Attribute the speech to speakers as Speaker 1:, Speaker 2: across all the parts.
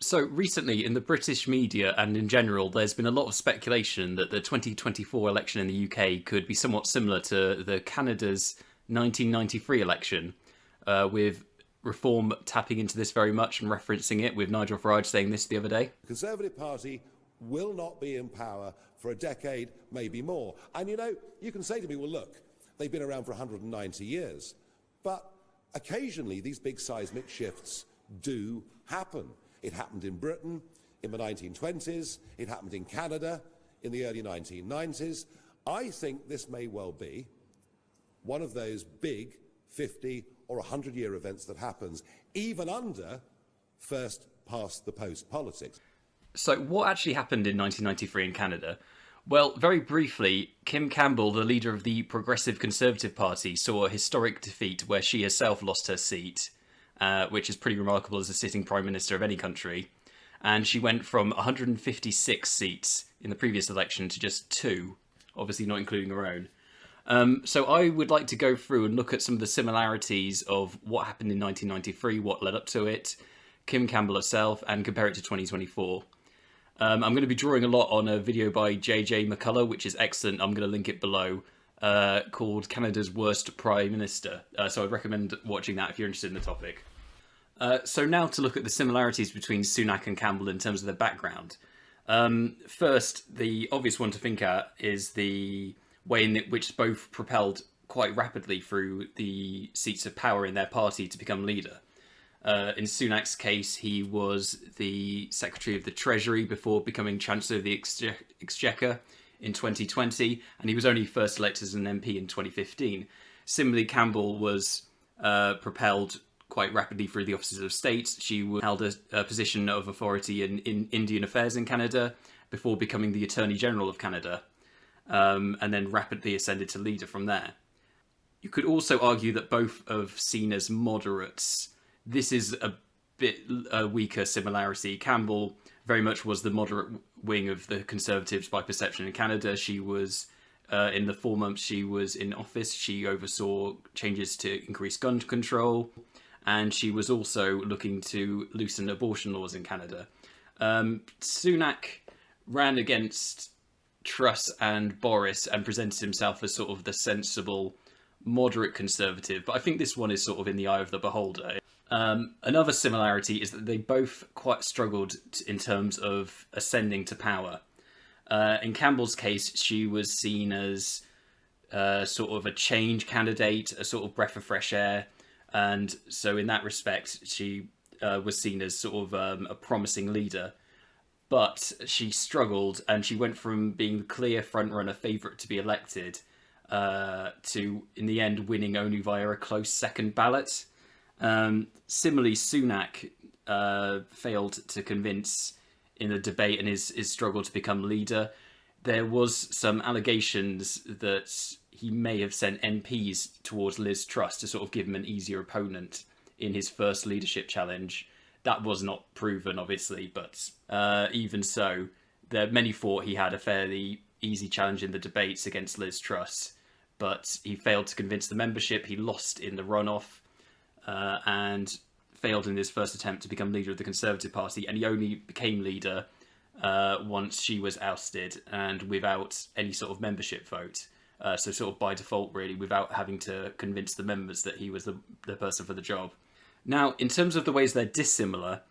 Speaker 1: So recently in the British media and in general, there's been a lot of speculation that the 2024 election in the UK could be somewhat similar to the Canada's 1993 election, with Reform tapping into this very much and referencing it, with Nigel Farage saying this the other day.
Speaker 2: The Conservative Party will not be in power for a decade, maybe more. And you can say to me, well, look, they've been around for 190 years. But occasionally these big seismic shifts do happen. It happened in Britain in the 1920s. It happened in Canada in the early 1990s. I think this may well be one of those big 50 or 100-year events that happens even under first past the post politics.
Speaker 1: So what actually happened in 1993 in Canada? Well, very briefly, Kim Campbell, the leader of the Progressive Conservative Party, saw a historic defeat where she herself lost her seat, which is pretty remarkable as a sitting Prime Minister of any country. And she went from 156 seats in the previous election to just 2, obviously not including her own. So I would like to go through and look at some of the similarities of what happened in 1993, what led up to it, Kim Campbell herself, and compare it to 2024. I'm going to be drawing a lot on a video by McCullough, which is excellent. I'm going to link it below, called Canada's Worst Prime Minister. So I'd recommend watching that if you're interested in the topic. So now to look at the similarities between Sunak and Campbell in terms of their background. First, the obvious one to think at is the way in which both propelled quite rapidly through the seats of power in their party to become leader. In Sunak's case, he was the Secretary of the Treasury before becoming Chancellor of the Exchequer in 2020, and he was only first elected as an MP in 2015. Similarly, Campbell was propelled quite rapidly through the offices of state. She held a position of authority in Indian affairs in Canada before becoming the Attorney General of Canada, and then rapidly ascended to leader from there. You could also argue that both are seen as moderates. This is a bit weaker similarity. Campbell very much was the moderate wing of the Conservatives by perception in Canada. She was, in the 4 months she was in office, she oversaw changes to increase gun control, and she was also looking to loosen abortion laws in Canada. Sunak ran against Truss and Boris and presented himself as sort of the sensible, moderate Conservative, but I think this one is sort of in the eye of the beholder. Another similarity is that they both quite struggled in terms of ascending to power. In Campbell's case, she was seen as sort of a change candidate, a sort of breath of fresh air, and so in that respect, she was seen as sort of a promising leader. But she struggled, and she went from being the clear frontrunner favourite to be elected to, in the end, winning only via a close second ballot. Similarly, Sunak failed to convince in the debate and his struggle to become leader. There was some allegations that he may have sent MPs towards Liz Truss to sort of give him an easier opponent in his first leadership challenge. That was not proven, obviously, but even so, many thought he had a fairly easy challenge in the debates against Liz Truss, but he failed to convince the membership. He lost in the runoff, and failed in his first attempt to become leader of the Conservative Party, and he only became leader once she was ousted and without any sort of membership vote. So sort of by default, really, without having to convince the members that he was the person for the job. Now, in terms of the ways they're dissimilar,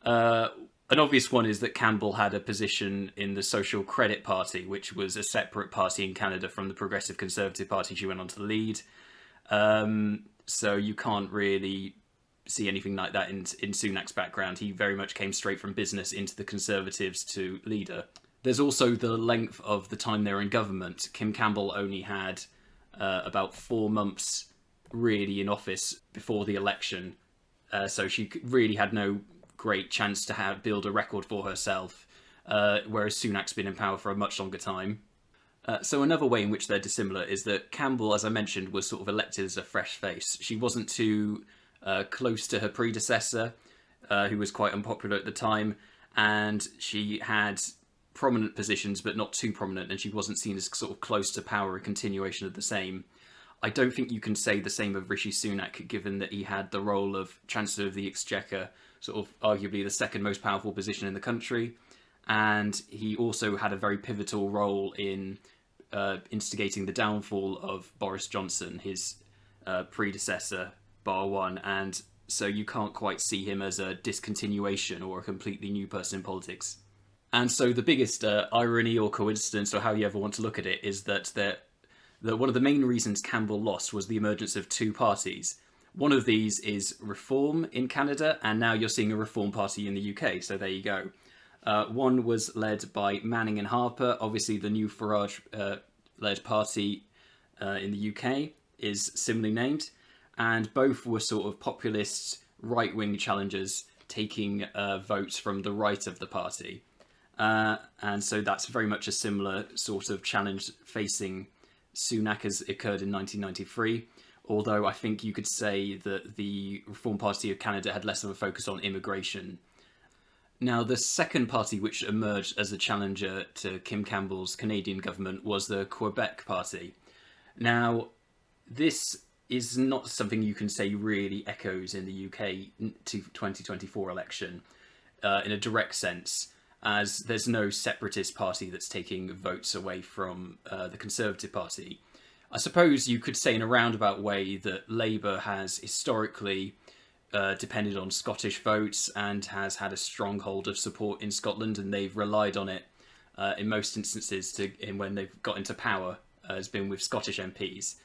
Speaker 1: an obvious one is that Campbell had a position in the Social Credit Party, which was a separate party in Canada from the Progressive Conservative Party she went on to lead. So you can't really see anything like that in Sunak's background. He very much came straight from business into the Conservatives to leader. There's also the length of the time they were in government. Kim Campbell only had about 4 months really in office before the election. So she really had no great chance to build a record for herself, whereas Sunak's been in power for a much longer time. So another way in which they're dissimilar is that Campbell, as I mentioned, was sort of elected as a fresh face. She wasn't too close to her predecessor, who was quite unpopular at the time, and she had prominent positions but not too prominent, and she wasn't seen as sort of close to power, a continuation of the same. I don't think you can say the same of Rishi Sunak, given that he had the role of Chancellor of the Exchequer sort of arguably the second most powerful position in the country. And he also had a very pivotal role in instigating the downfall of Boris Johnson, his predecessor, bar one. And so you can't quite see him as a discontinuation or a completely new person in politics. And so the biggest irony or coincidence, or how you ever want to look at it, is that one of the main reasons Campbell lost was the emergence of two parties. One of these is Reform in Canada, and now you're seeing a Reform Party in the UK, so there you go. One was led by Manning and Harper. Obviously, the new Farage-led party in the UK is similarly named, and both were sort of populist right-wing challengers taking votes from the right of the party. And so that's very much a similar sort of challenge facing Sunak as occurred in 1993, although I think you could say that the Reform Party of Canada had less of a focus on immigration. Now, the second party which emerged as a challenger to Kim Campbell's Canadian government was the Quebec Party. Now, this is not something you can say really echoes in the UK 2024 election in a direct sense, as there's no separatist party that's taking votes away from the Conservative Party. I suppose you could say in a roundabout way that Labour has historically depended on Scottish votes and has had a stronghold of support in Scotland, and they've relied on it in most instances when they've got into power, has been with Scottish MPs.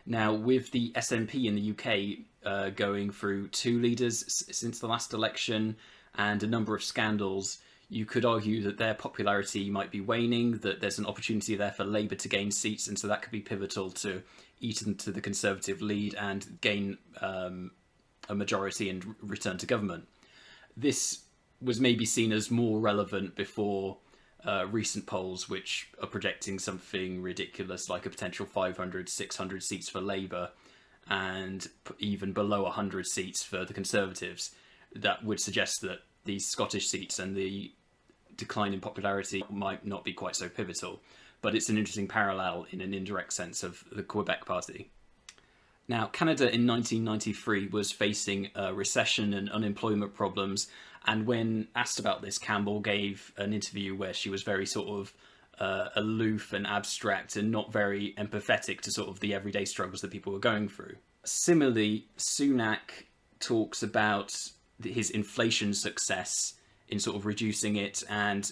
Speaker 1: Now, with the SNP in the UK going through two leaders since the last election and a number of scandals, you could argue that their popularity might be waning, that there's an opportunity there for Labour to gain seats, and so that could be pivotal to eat into the Conservative lead and gain a majority and return to government. This was maybe seen as more relevant before recent polls, which are projecting something ridiculous like a potential 500, 600 seats for Labour and even below 100 seats for the Conservatives. That would suggest that these Scottish seats and the decline in popularity might not be quite so pivotal, but it's an interesting parallel in an indirect sense of the Quebec Party. Now, Canada in 1993 was facing a recession and unemployment problems, and when asked about this, Campbell gave an interview where she was very sort of aloof and abstract and not very empathetic to sort of the everyday struggles that people were going through. Similarly, Sunak talks about his inflation success in sort of reducing it, and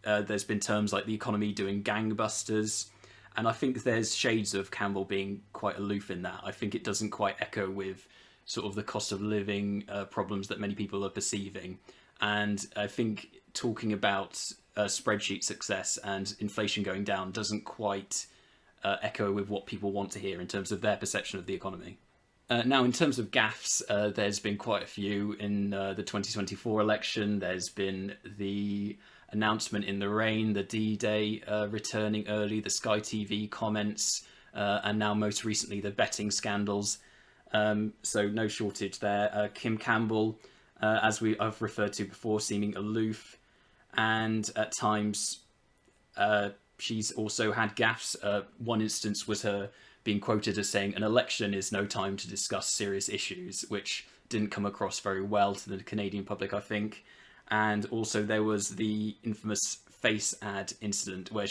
Speaker 1: there's been terms like the economy doing gangbusters, and I think there's shades of Campbell being quite aloof in that. I think it doesn't quite echo with sort of the cost of living problems that many people are perceiving, and I think talking about spreadsheet success and inflation going down doesn't quite echo with what people want to hear in terms of their perception of the economy. Now, in terms of gaffs, there's been quite a few in the 2024 election. There's been the announcement in the rain, the D-Day returning early, the Sky TV comments, and now most recently the betting scandals. So no shortage there. Kim Campbell, as I've referred to before, seeming aloof, and at times she's also had gaffs. One instance was her being quoted as saying, "An election is no time to discuss serious issues," which didn't come across very well to the Canadian public, I think. And also there was the infamous face ad incident where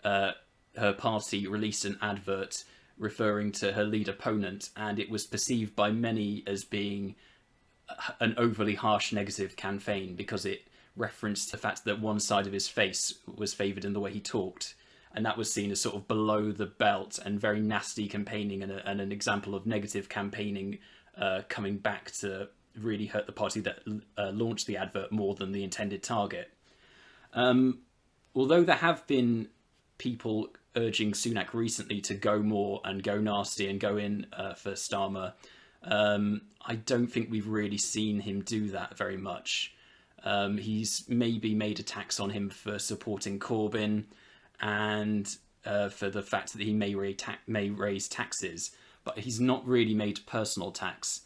Speaker 1: her party released an advert referring to her lead opponent, and it was perceived by many as being an overly harsh negative campaign because it referenced the fact that one side of his face was favoured in the way he talked. And that was seen as sort of below the belt and very nasty campaigning, and an example of negative campaigning coming back to really hurt the party that launched the advert more than the intended target. Although there have been people urging Sunak recently to go more and go nasty and go in for Starmer, I don't think we've really seen him do that very much. He's maybe made attacks on him for supporting Corbyn, and for the fact that he may raise taxes, but he's not really made personal attacks.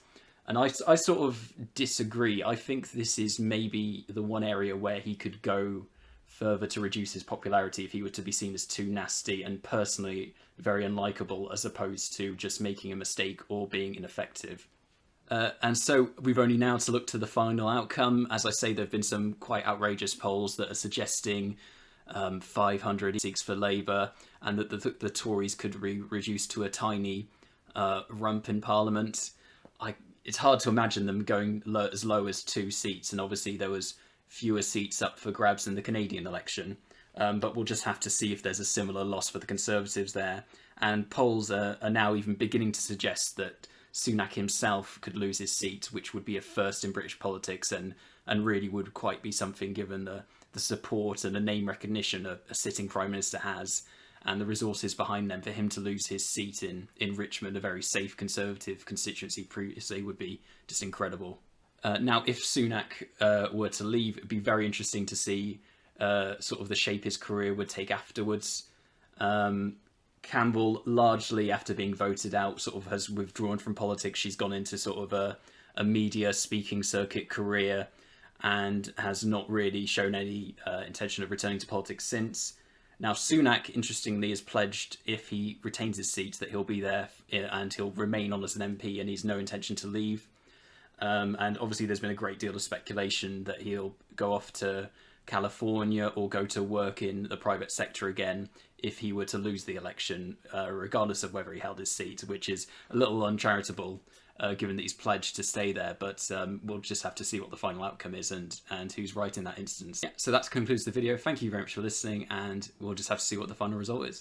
Speaker 1: And I sort of disagree. I think this is maybe the one area where he could go further to reduce his popularity if he were to be seen as too nasty and personally very unlikable, as opposed to just making a mistake or being ineffective. And so we've only now to look to the final outcome. As I say, there have been some quite outrageous polls that are suggesting 500 seats for Labour, and that the Tories could be reduced to a tiny rump in Parliament. It's hard to imagine them going as low as 2 seats, and obviously there was fewer seats up for grabs in the Canadian election. But we'll just have to see if there's a similar loss for the Conservatives there. And polls are now even beginning to suggest that Sunak himself could lose his seat, which would be a first in British politics, and really would quite be something given the support and the name recognition a sitting Prime Minister has, and the resources behind them. For him to lose his seat in Richmond, a very safe Conservative constituency previously, would be just incredible. Now, if Sunak were to leave, it'd be very interesting to see sort of the shape his career would take afterwards. Campbell, largely after being voted out, sort of has withdrawn from politics. She's gone into sort of a media speaking circuit career and has not really shown any intention of returning to politics since. Now, Sunak, interestingly, has pledged, if he retains his seat, that he'll be there and he'll remain on as an MP, and he's no intention to leave. And obviously there's been a great deal of speculation that he'll go off to California or go to work in the private sector again if he were to lose the election, regardless of whether he held his seat, which is a little uncharitable given that he's pledged to stay there. But we'll just have to see what the final outcome is and who's right in that instance. Yeah, so that concludes the video. Thank you very much for listening, and we'll just have to see what the final result is.